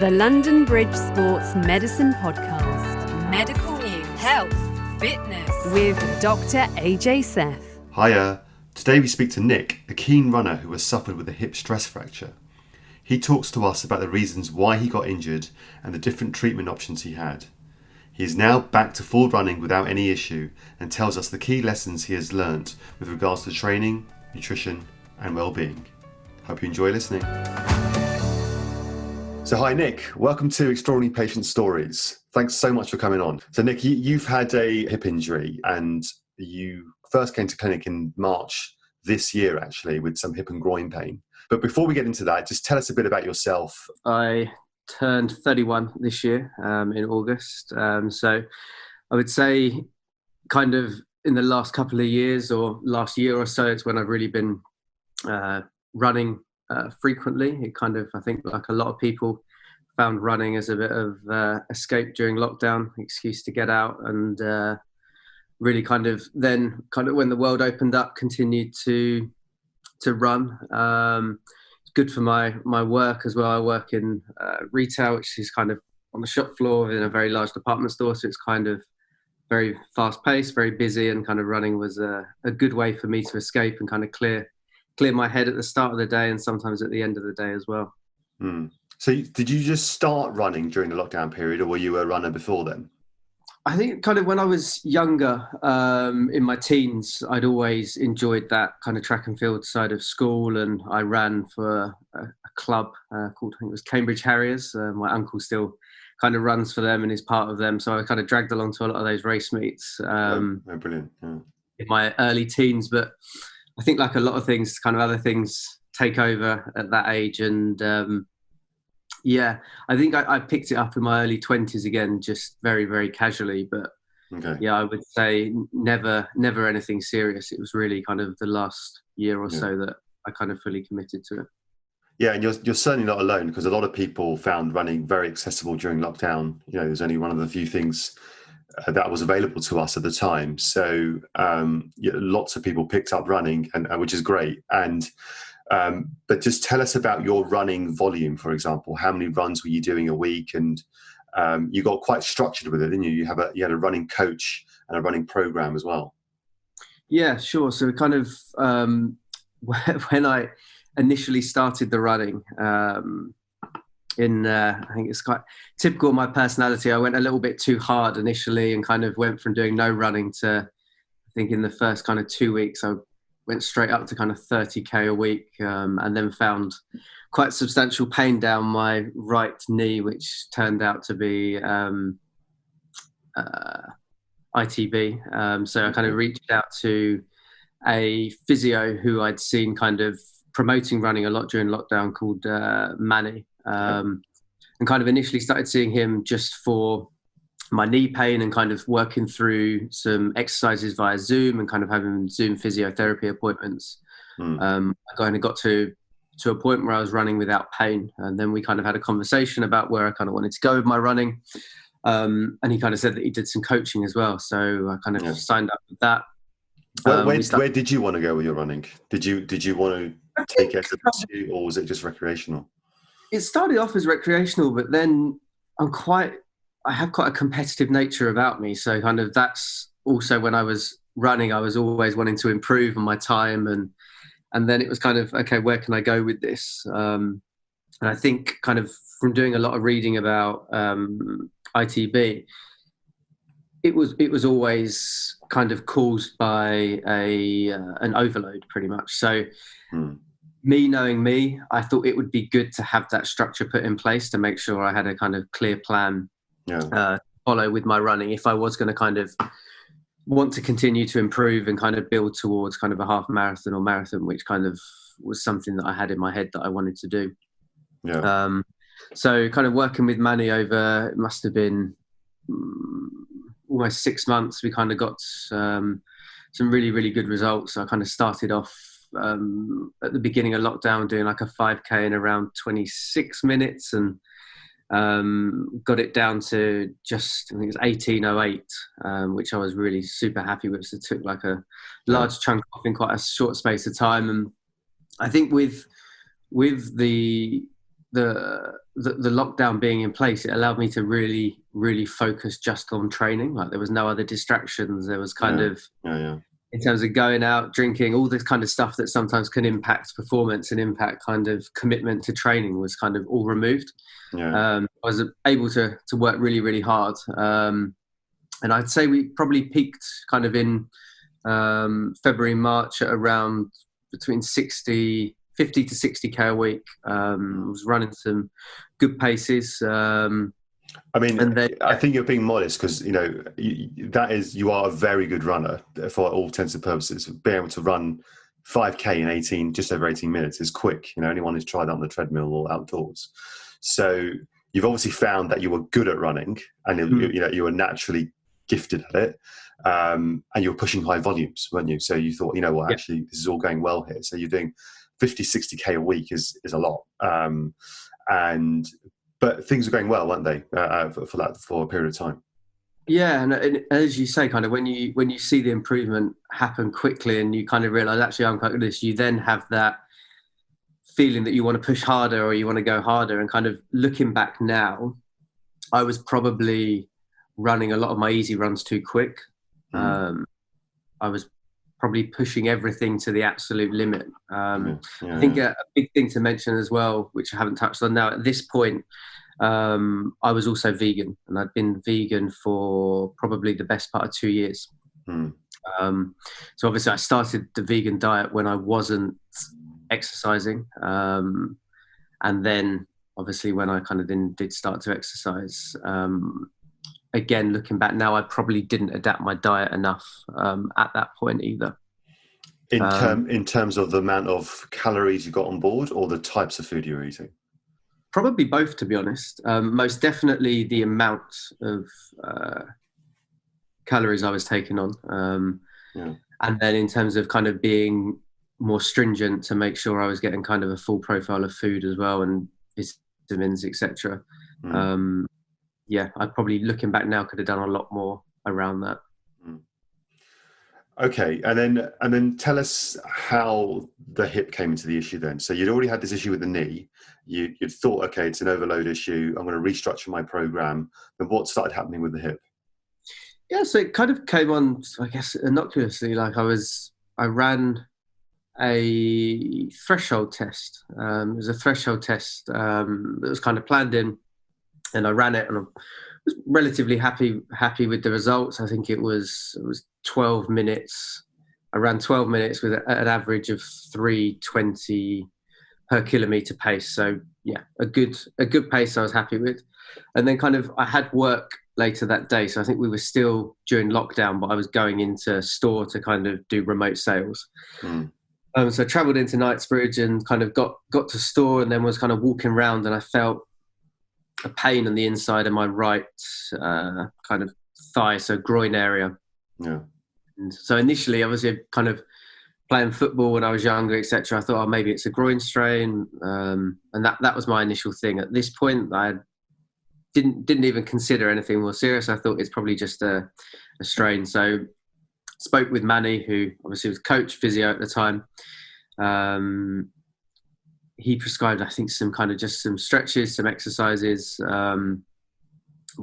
The London Bridge Sports Medicine Podcast. Medical news, health, fitness. With Dr. Ajai Seth. Hiya. Today we speak to Nick, a keen runner who has suffered with a hip stress fracture. He talks to us about the reasons why he got injured and the different treatment options he had. He is now back to full running without any issue and tells us the key lessons he has learnt with regards to training, nutrition and well-being. Hope you enjoy listening. So hi Nick, welcome to Extraordinary Patient Stories. Thanks so much for coming on. So Nick, you've had a hip injury and you first came to clinic in March this year actually with some hip and groin pain. But before we get into that, just tell us a bit about yourself. I turned 31 this year in August. So I would say kind of in the last couple of years or last year or so, it's when I've really been running frequently. It kind of, I think like a lot of people found running as a bit of escape during lockdown, excuse to get out and really kind of then kind of when the world opened up, continued to run. It's good for my work as well. I work in retail, which is kind of on the shop floor in a very large department store. So it's kind of very fast paced, very busy, and kind of running was a good way for me to escape and kind of clear my head at the start of the day and sometimes at the end of the day as well. So did you just start running during the lockdown period or were you a runner before then? I think kind of when I was younger, in my teens, I'd always enjoyed that kind of track and field side of school, and I ran for a club called, I think it was Cambridge Harriers. My uncle still kind of runs for them and is part of them, so I kind of dragged along to a lot of those race meets Brilliant. Yeah. in my early teens. But I think like a lot of things, kind of other things take over at that age, and I think I picked it up in my early 20s again, just very, very casually. But yeah, I would say never anything serious. It was really kind of the last year or so that I kind of fully committed to it. Yeah, and you're certainly not alone because a lot of people found running very accessible during lockdown. You know, it was only one of the few things that was available to us at the time. So lots of people picked up running, and which is great. And but just tell us about your running volume, for example. How many runs were you doing a week? And you got quite structured with it, didn't you? You had a running coach and a running program as well. Yeah, sure. So kind of when I initially started the running, I think it's quite typical of my personality. I went a little bit too hard initially and kind of went from doing no running to, I think in the first kind of 2 weeks, I went straight up to kind of 30k a week, and then found quite substantial pain down my right knee, which turned out to be ITB. So I kind of reached out to a physio who I'd seen kind of promoting running a lot during lockdown called Manny, and kind of initially started seeing him just for my knee pain and kind of working through some exercises via Zoom and kind of having Zoom physiotherapy appointments. I kind of got to a point where I was running without pain, and then we kind of had a conversation about where I kind of wanted to go with my running, and he kind of said that he did some coaching as well, so I kind of signed up with that. Where did you want to go with your running? Did you want to take it as a pursuit, or was it just recreational? It started off as recreational, but then I have quite a competitive nature about me. So kind of that's also when I was running, I was always wanting to improve on my time. And then it was kind of, okay, where can I go with this? And I think kind of from doing a lot of reading about ITB, it was always kind of caused by an overload pretty much. So me knowing me, I thought it would be good to have that structure put in place to make sure I had a kind of clear plan follow with my running if I was going to kind of want to continue to improve and kind of build towards kind of a half marathon or marathon, which kind of was something that I had in my head that I wanted to do. So kind of working with Manny over, it must have been almost 6 months, we kind of got some really, really good results. I kind of started off at the beginning of lockdown doing like a 5k in around 26 minutes and got it down to just, I think it was 18:08, which I was really super happy with. So it took like a large chunk off in quite a short space of time. And I think with the the lockdown being in place, it allowed me to really focus just on training. Like there was no other distractions. There was kind of in terms of going out, drinking, all this kind of stuff that sometimes can impact performance and impact kind of commitment to training was kind of all removed. I was able to work really hard. And I'd say we probably peaked kind of in February, March at around between 50 to 60K a week. I was running some good paces. I mean, I think you're being modest because, you are a very good runner for all intents and purposes. Being able to run 5K in just over 18 minutes is quick. Anyone who's tried that on the treadmill or outdoors. So you've obviously found that you were good at running and you were naturally gifted at it. And you were pushing high volumes, weren't you? So you thought, actually, this is all going well here. So you're doing 50, 60K a week is a lot. But things were going well, weren't they, for a period of time? Yeah, and as you say, kind of when you see the improvement happen quickly and you kind of realise, actually, I'm quite good at this, you then have that feeling that you want to push harder or you want to go harder. And kind of looking back now, I was probably running a lot of my easy runs too quick. I was probably pushing everything to the absolute limit. I think a big thing to mention as well, which I haven't touched on now, at this point, I was also vegan, and I'd been vegan for probably the best part of 2 years. So obviously I started the vegan diet when I wasn't exercising. And then obviously when I kind of then did start to exercise, again, looking back now, I probably didn't adapt my diet enough at that point either. In terms of the amount of calories you got on board or the types of food you were eating? Probably both, to be honest. Most definitely the amount of calories I was taking on. And then in terms of kind of being more stringent to make sure I was getting kind of a full profile of food as well and vitamins, etc. I probably, looking back now, could have done a lot more around that. Okay, and then tell us how the hip came into the issue then. So you'd already had this issue with the knee. You'd thought, okay, it's an overload issue. I'm going to restructure my program. Then what started happening with the hip? Yeah, so it kind of came on, I guess, innocuously. Like I ran a threshold test. It was a threshold test that was kind of planned in, and I ran it, and I was relatively happy with the results. I think it was 12 minutes. I ran 12 minutes with an average of 3:20 per kilometre pace. So yeah, a good pace I was happy with. And then kind of I had work later that day. So I think we were still during lockdown, but I was going into store to kind of do remote sales. So I travelled into Knightsbridge and kind of got to store, and then was kind of walking around, and I felt a pain on the inside of my right kind of thigh, so groin area. And so initially, obviously, kind of playing football when I was younger, etc. I thought, maybe it's a groin strain, and that was my initial thing. At this point, I didn't even consider anything more serious. I thought it's probably just a strain. So spoke with Manny, who obviously was coach physio at the time. He prescribed, I think, some stretches, some exercises, and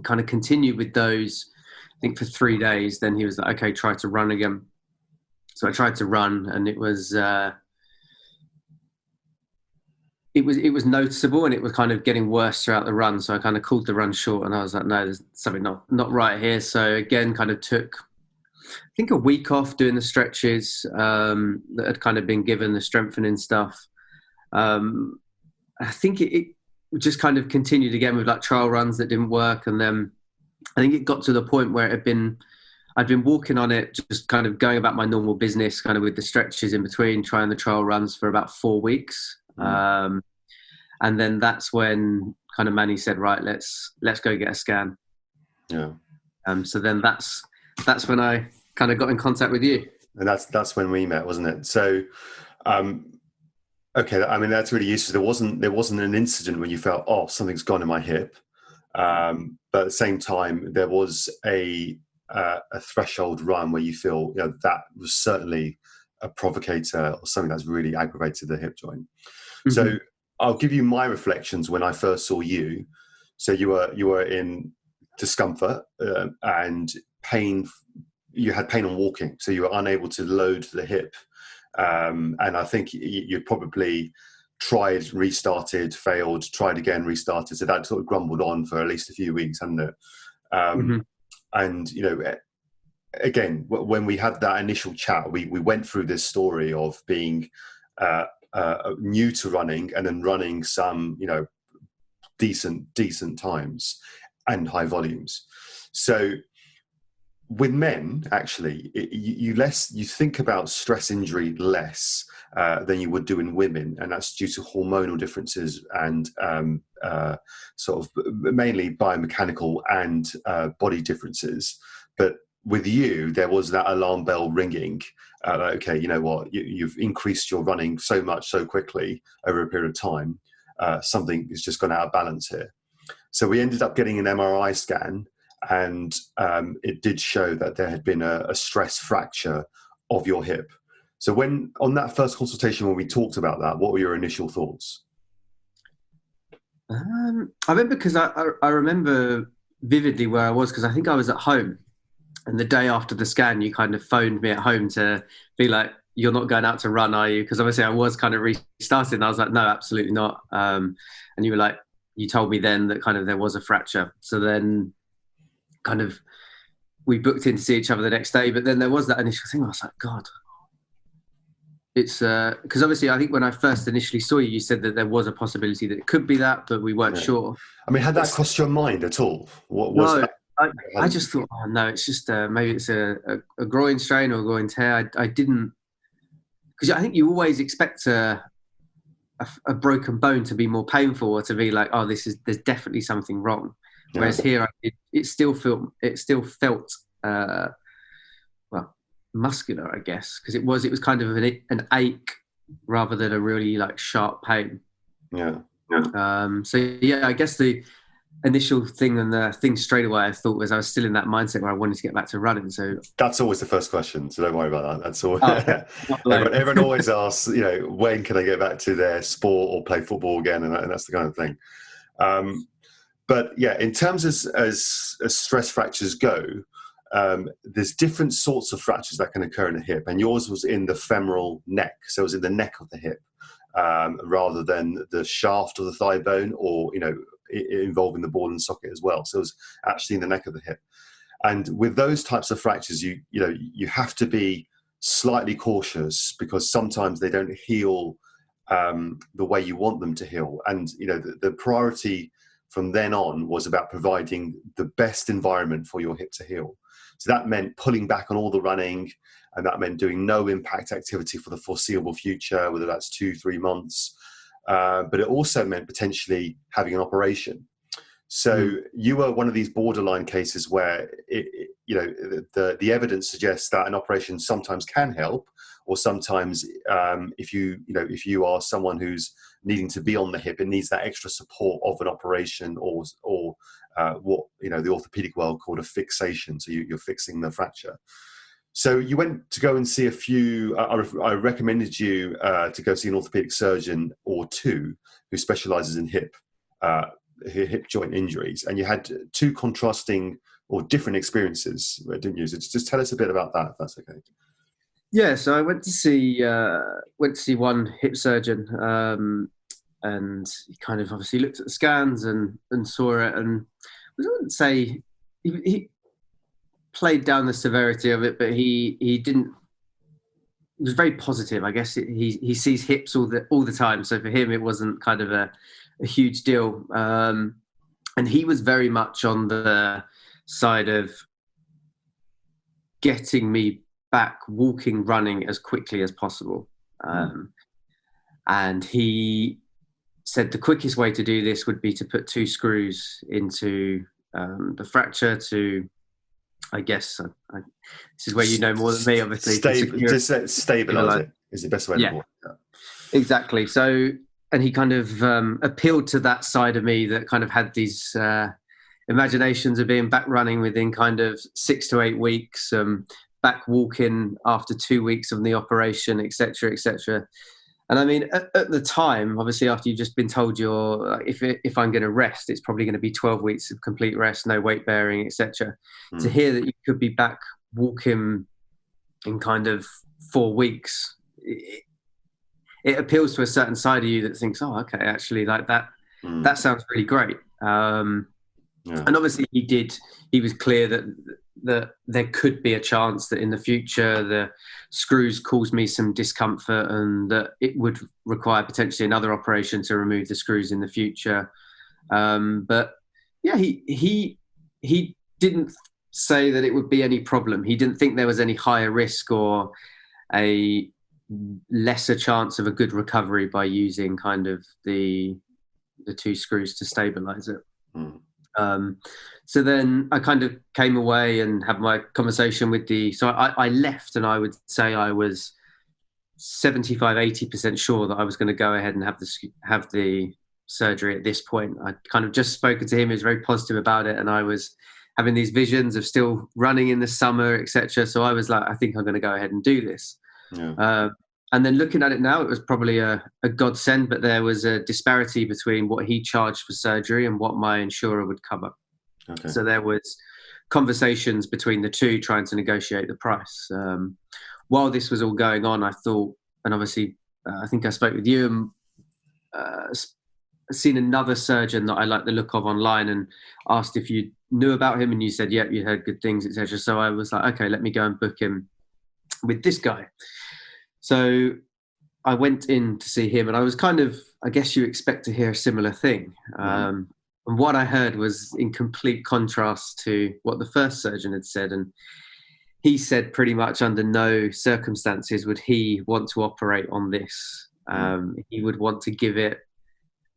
kind of continued with those, I think, for 3 days. Then he was like, okay, try to run again. So I tried to run, and it was noticeable, and it was kind of getting worse throughout the run. So I kind of called the run short, and I was like, no, there's something not right here. So again, kind of took, I think, a week off doing the stretches that had kind of been given, the strengthening stuff. I think it just kind of continued again with like trial runs that didn't work. And then I think it got to the point where I'd been walking on it, just kind of going about my normal business, kind of with the stretches in between, trying the trial runs for about 4 weeks. And then that's when kind of Manny said, right, let's go get a scan. So then that's when I kind of got in contact with you. And that's when we met, wasn't it? So, okay, I mean, that's really useful. There wasn't an incident when you felt, oh, something's gone in my hip. But at the same time, there was a threshold run where you feel, that was certainly a provocator or something that's really aggravated the hip joint. So I'll give you my reflections when I first saw you. So you were in discomfort and pain. You had pain on walking, so you were unable to load the hip. And I think you probably tried, restarted, failed, tried again, restarted. So that sort of grumbled on for at least a few weeks, hadn't it? And, you know, again, when we had that initial chat, we went through this story of being new to running and then running some, you know, decent times and high volumes. So with men, actually, you think about stress injury less than you would do in women, and that's due to hormonal differences and sort of mainly biomechanical and body differences. But with you, there was that alarm bell ringing. Like, okay, you know what? You've increased your running so much so quickly over a period of time. Something is just gone out of balance here. So we ended up getting an MRI scan, and it did show that there had been a stress fracture of your hip. So when on that first consultation, when we talked about that, what were your initial thoughts? I remember because I remember vividly where I was, because I think I was at home, and the day after the scan, you kind of phoned me at home to be like, "You're not going out to run, are you?" Because obviously I was kind of restarting, and I was like, "No, absolutely not." And you were like, you told me then that kind of there was a fracture. So then kind of we booked in to see each other the next day, but then there was that initial thing. I was like, God, it's because obviously I think when I first initially saw you, you said that there was a possibility that it could be that, but we weren't sure. I mean, had that crossed your mind at all? What was no, that? I just thought, oh no, it's just maybe it's a groin strain or a groin tear. I didn't, because I think you always expect a broken bone to be more painful, or to be like, oh, there's definitely something wrong. Whereas here, it still felt well, muscular, I guess, because it was kind of an ache rather than a really like sharp pain. Yeah. So yeah, I guess the initial thing and the thing straight away I thought was I was still in that mindset where I wanted to get back to running. So that's always the first question, so don't worry about that. That's all. Everyone always asks, you know, when can they get back to their sport or play football again, and that's the kind of thing. But yeah, in terms as stress fractures go, there's different sorts of fractures that can occur in the hip, and yours was in the femoral neck, so it was in the neck of the hip, rather than the shaft of the thigh bone, or, you know, involving the ball and socket as well. So it was actually in the neck of the hip. And with those types of fractures, you have to be slightly cautious, because sometimes they don't heal the way you want them to heal. And, you know, the priority from then on was about providing the best environment for your hip to heal. So that meant pulling back on all the running, and that meant doing no impact activity for the foreseeable future, whether that's 2-3 months. But it also meant potentially having an operation. So you were one of these borderline cases where the evidence suggests that an operation sometimes can help, or sometimes if you are someone who's needing to be on the hip, it needs that extra support of an operation, or what, you know, the orthopedic world called a fixation. So you're fixing the fracture. So you went to go and see a few. I recommended you to go see an orthopedic surgeon or two who specialises in hip joint injuries, and you had two contrasting or different experiences, didn't you? So just tell us a bit about that, if that's okay. Yeah, so I went to see one hip surgeon, and he kind of obviously looked at the scans and saw it, and I wouldn't say he played down the severity of it, but he didn't. It was very positive, I guess. He sees hips all the time, so for him it wasn't kind of a huge deal. And he was very much on the side of getting me back walking, running as quickly as possible. And he said the quickest way to do this would be to put 2 screws into the fracture to, I guess, this is where you know more than me, obviously. Stabilize it is the best way to work. Yeah. Exactly. So, and he kind of appealed to that side of me that kind of had these imaginations of being back running within kind of 6 to 8 weeks, back walking after 2 weeks of the operation, etc., etc. And I mean, at the time, obviously, after you've just been told if I'm going to rest, it's probably going to be 12 weeks of complete rest, no weight bearing, etc. To hear that you could be back walking in kind of 4 weeks, it appeals to a certain side of you that thinks, oh, okay, actually, like that sounds really great. And obviously, he was clear that there could be a chance that in the future the screws caused me some discomfort and that it would require potentially another operation to remove the screws in the future. But yeah, he didn't say that it would be any problem. He didn't think there was any higher risk or a lesser chance of a good recovery by using kind of the two screws to stabilize it. So then I kind of came away and had my conversation with so I left, and I would say I was 75-80% sure that I was going to go ahead and have the surgery at this point. I kind of just spoken to him. He was very positive about it, and I was having these visions of still running in the summer, etc. So I was like, I think I'm going to go ahead and do this. And then looking at it now, it was probably a godsend, but there was a disparity between what he charged for surgery and what my insurer would cover. Okay. So there was conversations between the two trying to negotiate the price. While this was all going on, I thought, and obviously I think I spoke with you and seen another surgeon that I like the look of online and asked if you knew about him, and you said, yep, you heard good things, etc. So I was like, okay, let me go and book him with this guy. So I went in to see him, and I was kind of, I guess you expect to hear a similar thing. And what I heard was in complete contrast to what the first surgeon had said. And he said pretty much under no circumstances would he want to operate on this. He would want to give it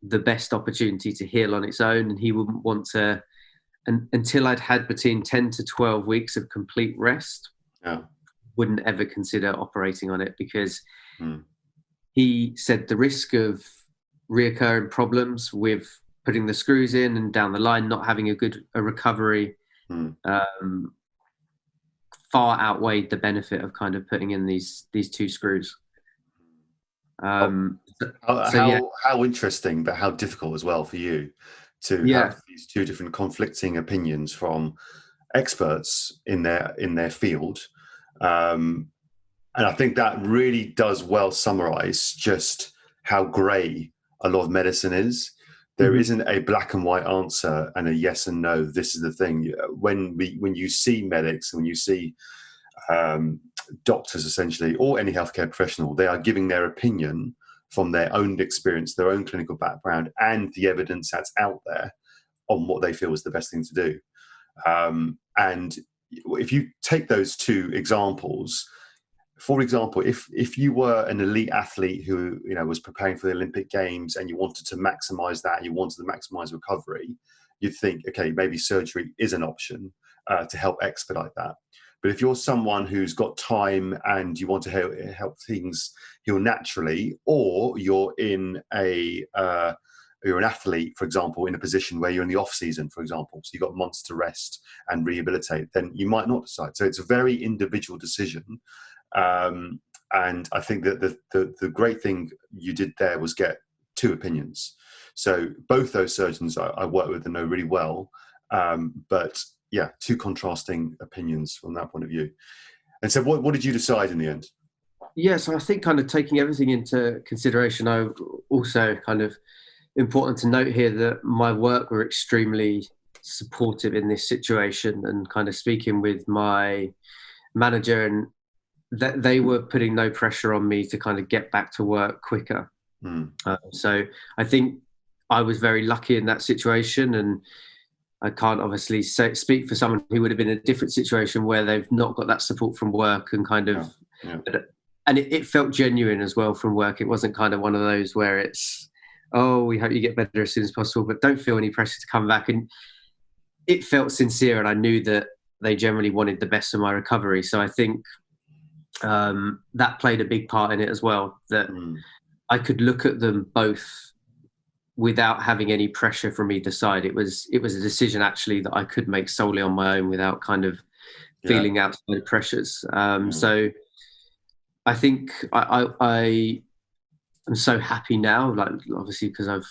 the best opportunity to heal on its own. And he wouldn't want to, until I'd had between 10 to 12 weeks of complete rest, wouldn't ever consider operating on it, because he said the risk of reoccurring problems with putting the screws in and down the line not having a recovery far outweighed the benefit of kind of putting in these two screws. How interesting, but how difficult as well for you to have these two different conflicting opinions from experts in their field. And I think that really does well summarize just how grey a lot of medicine is. There isn't a black and white answer and a yes and no. This is the thing. When you see medics, when you see doctors essentially, or any healthcare professional, they are giving their opinion from their own experience, their own clinical background, and the evidence that's out there on what they feel is the best thing to do. And if you take those two examples, for example, if you were an elite athlete who was preparing for the Olympic Games and you wanted to maximize that, you wanted to maximize recovery, you'd think, okay, maybe surgery is an option to help expedite that. But if you're someone who's got time and you want to help things heal naturally, or you're you're an athlete, for example, in a position where you're in the off season, for example, so you've got months to rest and rehabilitate, then you might not decide. So it's a very individual decision. And I think that the great thing you did there was get two opinions. So both those surgeons I work with and know really well, but yeah, two contrasting opinions from that point of view. And so what did you decide in the end? Yeah, so I think kind of taking everything into consideration, I also kind of important to note here that my work were extremely supportive in this situation, and kind of speaking with my manager, and that they were putting no pressure on me to kind of get back to work quicker. So I think I was very lucky in that situation, and I can't obviously speak for someone who would have been in a different situation where they've not got that support from work, and kind of, and it felt genuine as well from work. It wasn't kind of one of those where it's, oh, we hope you get better as soon as possible, but don't feel any pressure to come back. And it felt sincere, and I knew that they generally wanted the best for my recovery. So I think that played a big part in it as well, that I could look at them both without having any pressure from either side. It was a decision actually that I could make solely on my own without kind of feeling outside pressures. So I think I I'm so happy now, like obviously because I've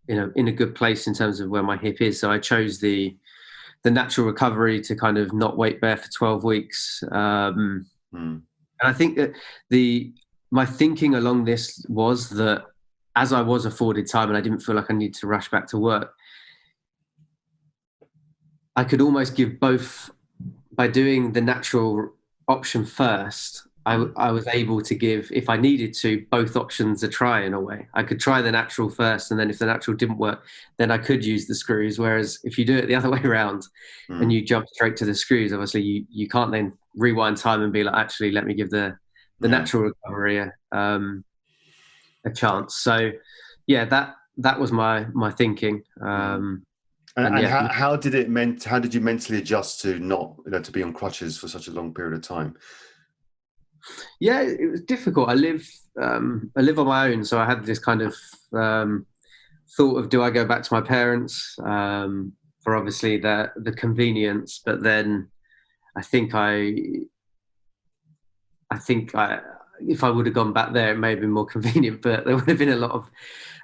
in a good place in terms of where my hip is. So I chose the natural recovery to kind of not weight bear for 12 weeks. And I think that my thinking along this was that as I was afforded time and I didn't feel like I needed to rush back to work, I could almost give both by doing the natural option first. I was able to give, if I needed to, both options a try in a way. I could try the natural first, and then if the natural didn't work, then I could use the screws. Whereas if you do it the other way around and you jump straight to the screws, obviously you can't then rewind time and be like, actually, let me give the natural recovery a chance. So yeah, that was my thinking. How did you mentally adjust to not to be on crutches for such a long period of time? Yeah, it was difficult. I live on my own, so I had this kind of thought of, do I go back to my parents for obviously the convenience, but then I think if I would have gone back there, it may have been more convenient, but there would have been a lot of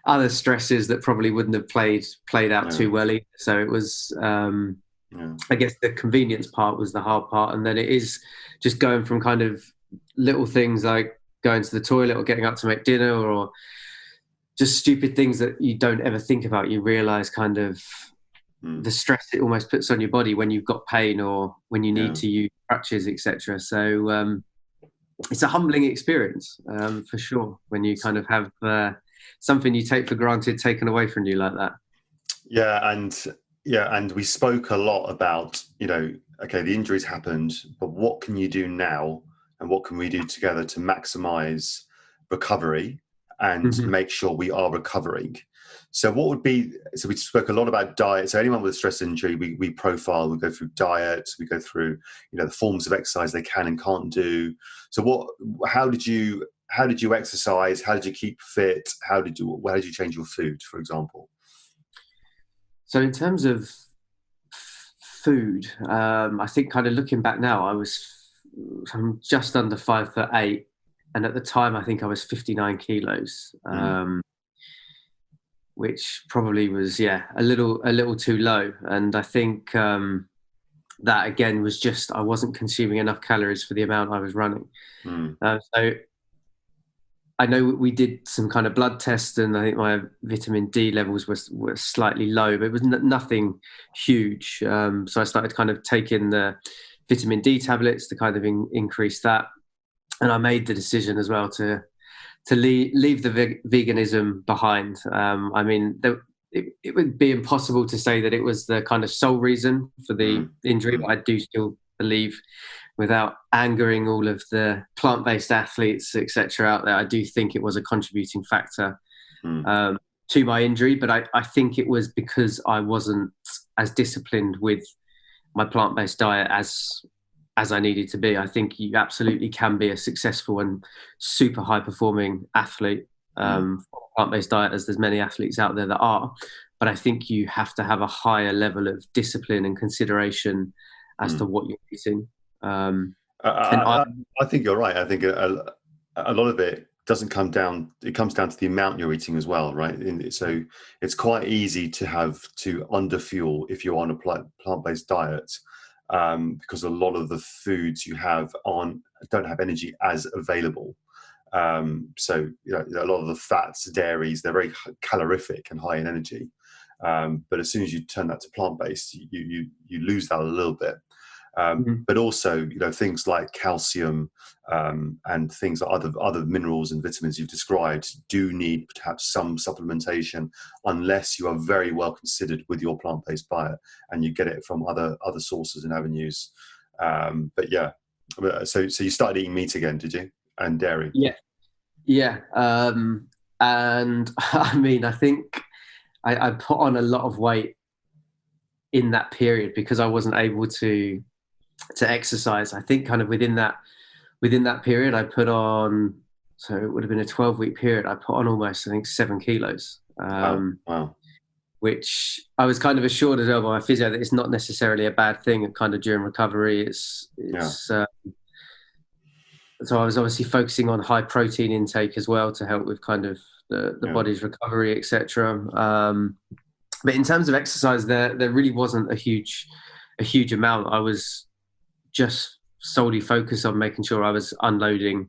other stresses that probably wouldn't have played out too well either. So it was, I guess the convenience part was the hard part. And then it is just going from kind of little things like going to the toilet or getting up to make dinner or just stupid things that you don't ever think about. You realize kind of the stress it almost puts on your body when you've got pain or when you need to use crutches, etc. So it's a humbling experience for sure when you kind of have something you take for granted taken away from you like that. And we spoke a lot about, okay, the injuries happened, but what can you do now and what can we do together to maximize recovery and make sure we are recovering? So we spoke a lot about diet. So anyone with a stress injury, we profile, we go through diet, we go through, the forms of exercise they can and can't do. So how did you exercise? How did you keep fit? How did you change your food, for example? So in terms of food, I think kind of looking back now, I'm just under 5'8", and at the time I think I was 59 kilos. Which probably was a little too low, and I think that again was just I wasn't consuming enough calories for the amount I was running. So I know we did some kind of blood tests, and I think my vitamin D levels were slightly low, but it was nothing huge. So I started kind of taking the vitamin D tablets to kind of increase that, and I made the decision as well to leave the veganism behind. I mean, it would be impossible to say that it was the kind of sole reason for the injury, but I do still believe, without angering all of the plant-based athletes, etc. out there, I do think it was a contributing factor to my injury. But I think it was because I wasn't as disciplined with my plant-based diet as I needed to be. I think you absolutely can be a successful and super high-performing athlete plant-based diet, as there's many athletes out there that are. But I think you have to have a higher level of discipline and consideration as to what you're eating. I think you're right. I think a lot of it doesn't come down. It comes down to the amount you're eating as well, right? So it's quite easy to underfuel if you're on a plant-based diet. Because a lot of the foods you have don't have energy as available. So a lot of the fats, dairies, they're very calorific and high in energy. But as soon as you turn that to plant-based, you lose that a little bit. But also, things like calcium and things like other minerals and vitamins you've described do need perhaps some supplementation, unless you are very well considered with your plant-based diet and you get it from other sources and avenues. So you started eating meat again, did you? And dairy? Yeah. And I mean, I think I put on a lot of weight in that period because I wasn't able to exercise. I think kind of within that period I put on, so it would have been a 12-week period, I put on almost, I think, 7 kilos. Wow. Which I was kind of assured as well by my physio that it's not necessarily a bad thing, and kind of during recovery it's so I was obviously focusing on high protein intake as well to help with kind of the Yeah. body's recovery, etc. But in terms of exercise, there really wasn't a huge amount. I was just solely focused on making sure I was unloading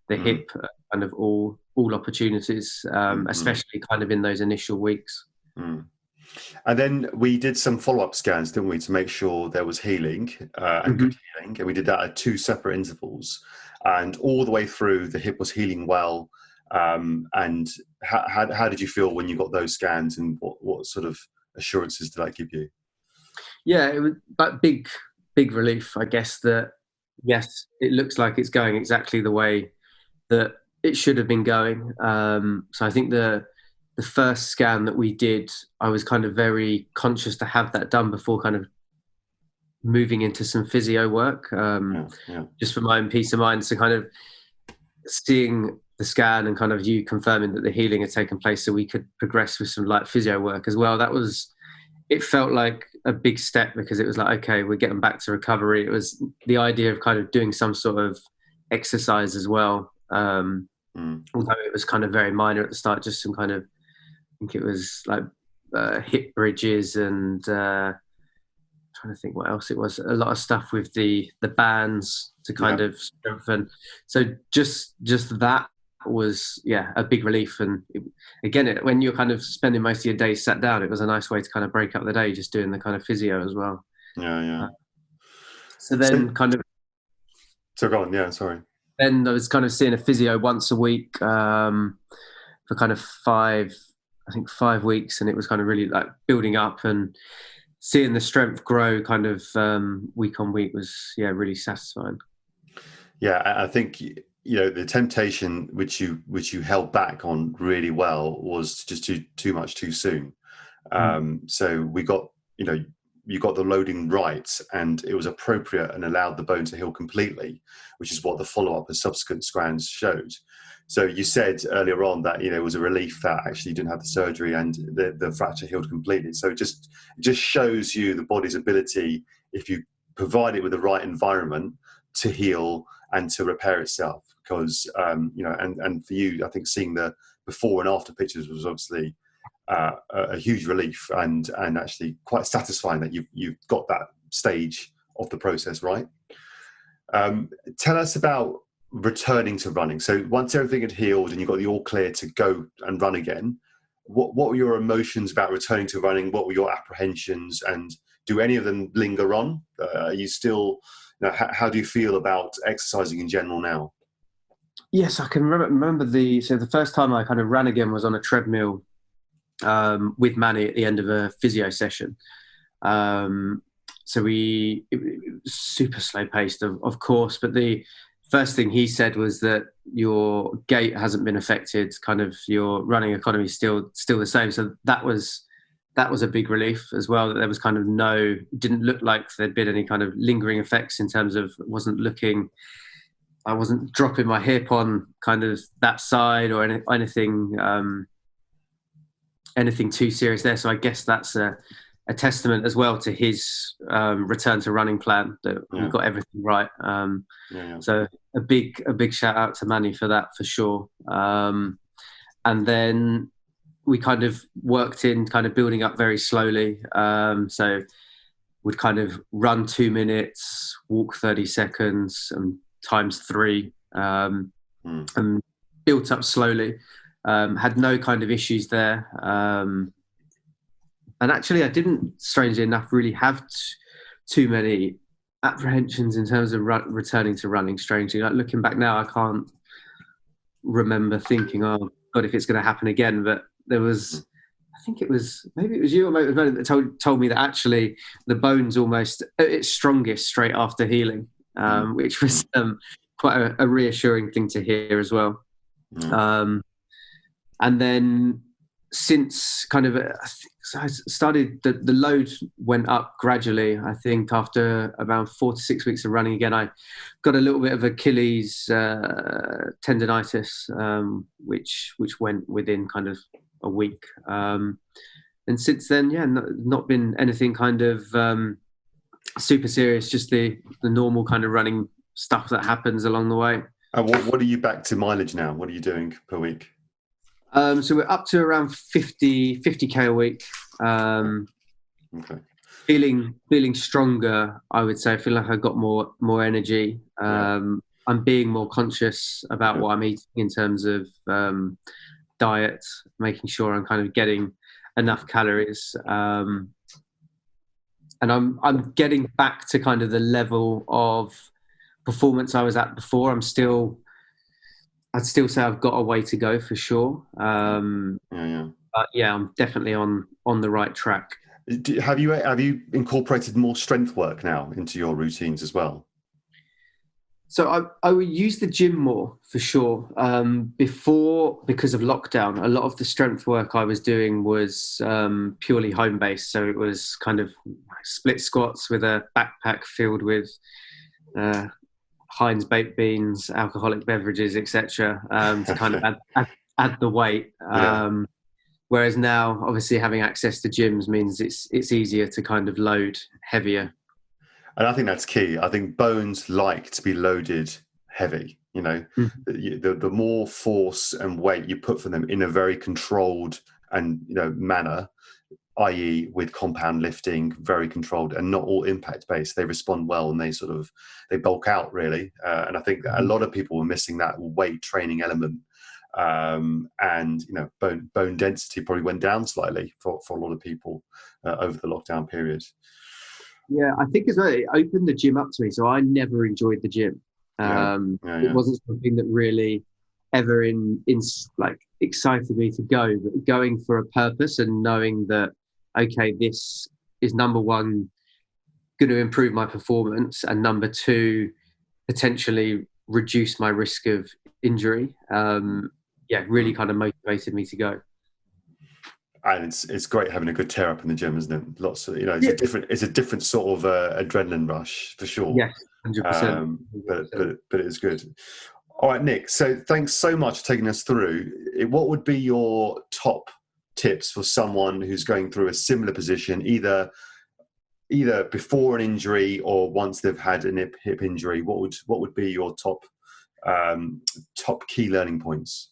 the hip at kind of all opportunities, especially kind of in those initial weeks. And then we did some follow-up scans, didn't we, to make sure there was healing and good healing. And we did that at 2 separate intervals. And all the way through, the hip was healing well. And how did you feel when you got those scans, and what sort of assurances did that give you? Yeah, it was that big relief, I guess, that yes, it looks like it's going exactly the way that it should have been going. So I think the first scan that we did, I was kind of very conscious to have that done before kind of moving into some physio work, just for my own peace of mind. So kind of seeing the scan and kind of you confirming that the healing had taken place so we could progress with some light physio work as well. It felt like a big step, because it was like, okay, we're getting back to recovery. It was the idea of kind of doing some sort of exercise as well. Although it was kind of very minor at the start, just some kind of, I think it was like hip bridges and trying to think what else it was. A lot of stuff with the bands to kind of strengthen. So just that was a big relief. And when you're kind of spending most of your day sat down, it was a nice way to kind of break up the day, just doing the kind of physio as well. So then so go on. Sorry. Then I was kind of seeing a physio once a week for kind of 5 weeks, and it was kind of really like building up, and seeing the strength grow kind of week on week was really satisfying. I think the temptation which you held back on really well was just too much too soon. So we got you got the loading right, and it was appropriate and allowed the bone to heal completely, which is what the follow-up and subsequent scans showed. So you said earlier on that it was a relief that actually you didn't have the surgery and the fracture healed completely. So it just shows you the body's ability, if you provide it with the right environment, to heal and to repair itself. Because and for you, I think seeing the before and after pictures was obviously a huge relief, and actually quite satisfying that you've got that stage of the process right. Tell us about returning to running. So once everything had healed and you got the all clear to go and run again, what were your emotions about returning to running? What were your apprehensions, and do any of them linger on? Are you still, how do you feel about exercising in general now? Yes, I can remember the first time I kind of ran again was on a treadmill with Manny at the end of a physio session. So it was super slow paced, of course, but the first thing he said was that your gait hasn't been affected, kind of your running economy is still the same. So that was a big relief as well, that there was kind of didn't look like there'd been any kind of lingering effects in terms of, I wasn't dropping my hip on kind of that side or anything too serious there. So I guess that's a testament as well to his return to running plan, that we got everything right. So a big shout out to Manny for that, for sure. And then we kind of worked in kind of building up very slowly. So we'd kind of run 2 minutes, walk 30 seconds, and times 3, and built up slowly. Had no kind of issues there. And actually, I didn't, strangely enough, really have too many apprehensions in terms of returning to running, strangely. Like, looking back now, I can't remember thinking, oh, God, if it's going to happen again. But there was, I think maybe it was you or maybe it was that told me that actually the bone's almost at its strongest straight after healing, which was quite a reassuring thing to hear as well. And then since kind of, I started, the load went up gradually. I think after about 4 to 6 weeks of running again, I got a little bit of Achilles tendonitis, which went within kind of a week. And since then, not been anything kind of super serious, just the normal kind of running stuff that happens along the way. And what are you back to mileage now? What are you doing per week? So we're up to around 50k a week. Okay. Feeling stronger, I would say. I feel like I got more energy. I'm being more conscious about what I'm eating in terms of diet, making sure I'm kind of getting enough calories. And I'm getting back to kind of the level of performance I was at before. I'd still say I've got a way to go for sure. But yeah, I'm definitely on the right track. Have you incorporated more strength work now into your routines as well? So I would use the gym more for sure. Before, because of lockdown, a lot of the strength work I was doing was purely home based. So it was kind of split squats with a backpack filled with Heinz baked beans, alcoholic beverages, etc. To kind of add the weight. Whereas now, obviously, having access to gyms means it's easier to kind of load heavier. And I think that's key. I think bones like to be loaded heavy. You know, the more force and weight you put for them in a very controlled and manner, i.e., with compound lifting, very controlled and not all impact based, they respond well and they bulk out really. And I think that a lot of people were missing that weight training element. And bone density probably went down slightly for a lot of people over the lockdown period. Yeah, I think as well, it opened the gym up to me. So I never enjoyed the gym. It wasn't something that really ever excited me to go. But going for a purpose and knowing that, okay, this is number one, going to improve my performance, and number two, potentially reduce my risk of injury. Really kind of motivated me to go. And it's great having a good tear up in the gym, isn't it? Lots of it's a different sort of adrenaline rush for sure. Yes, 100%. But it's good. All right, Nick. So thanks so much for taking us through. What would be your top tips for someone who's going through a similar position, either before an injury or once they've had a hip injury? What would be your top key learning points?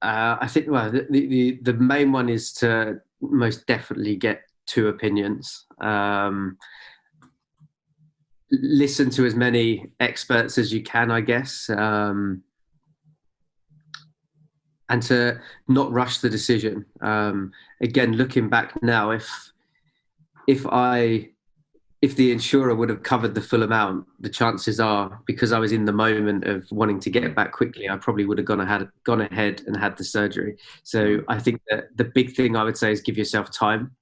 I think the main one is to most definitely get two opinions. Listen to as many experts as you can, I guess, and to not rush the decision. Again, looking back now, if the insurer would have covered the full amount, the chances are, because I was in the moment of wanting to get back quickly, I probably would have gone ahead and had the surgery. So I think that the big thing I would say is give yourself time.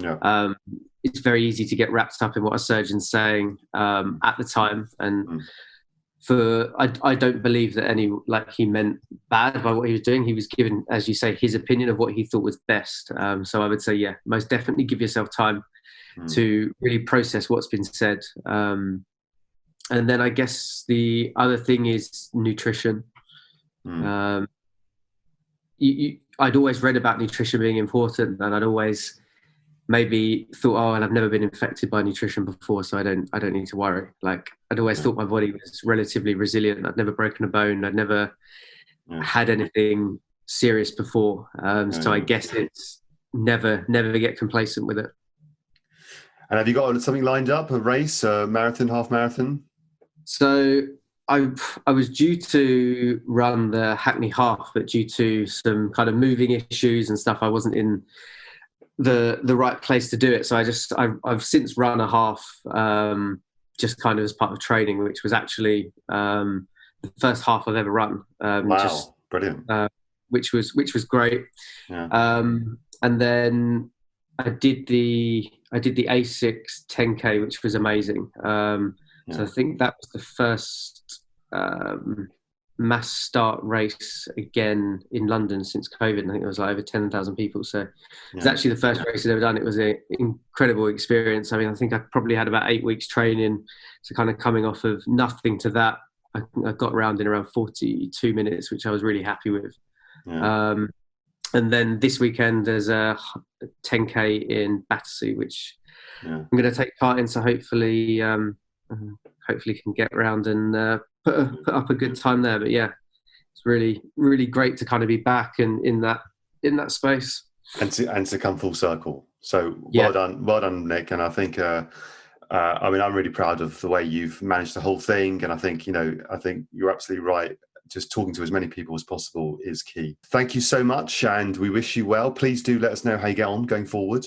Yeah. It's very easy to get wrapped up in what a surgeon's saying at the time. And I don't believe that he meant bad by what he was doing. He was given, as you say, his opinion of what he thought was best. So I would say, yeah, most definitely give yourself time to really process what's been said. And then I guess the other thing is nutrition. I'd always read about nutrition being important, and I'd always maybe thought, and I've never been infected by nutrition before, so I don't need to worry. Like, I'd always thought my body was relatively resilient. I'd never broken a bone. I'd never had anything serious before. So I guess it's never get complacent with it. And have you got something lined up, a race, a marathon, half marathon? So I was due to run the Hackney Half, but due to some kind of moving issues and stuff, I wasn't in the right place to do it. So I've since run a half, just kind of as part of training, which was actually the first half I've ever run. Wow, brilliant! Which was great. Yeah. And then I did the A6 10K, which was amazing. So I think that was the first mass start race again in London since COVID. I think it was like over 10,000 people. So it's actually the first race I'd ever done. It was an incredible experience. I mean, I think I probably had about 8 weeks training. So kind of coming off of nothing to that, I got around in around 42 minutes, which I was really happy with. Yeah. And then this weekend there's a 10K in Battersea, which I'm going to take part in. So hopefully hopefully can get around and put up a good time there. But yeah, it's really, really great to kind of be back and in that space. And to come full circle. So Yeah. well done, Nick. And I think, I mean, I'm really proud of the way you've managed the whole thing. And I think, I think you're absolutely right. Just talking to as many people as possible is key. Thank you so much, and we wish you well. Please do let us know how you get on going forward,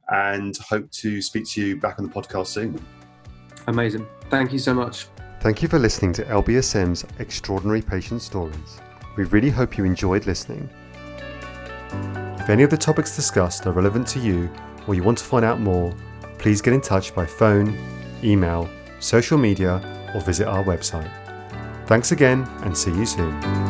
and hope to speak to you back on the podcast soon. Amazing. Thank you so much. Thank you for listening to LBSM's Extraordinary Patient Stories. We really hope you enjoyed listening. If any of the topics discussed are relevant to you, or you want to find out more, please get in touch by phone, email, social media, or visit our website. Thanks again, and see you soon.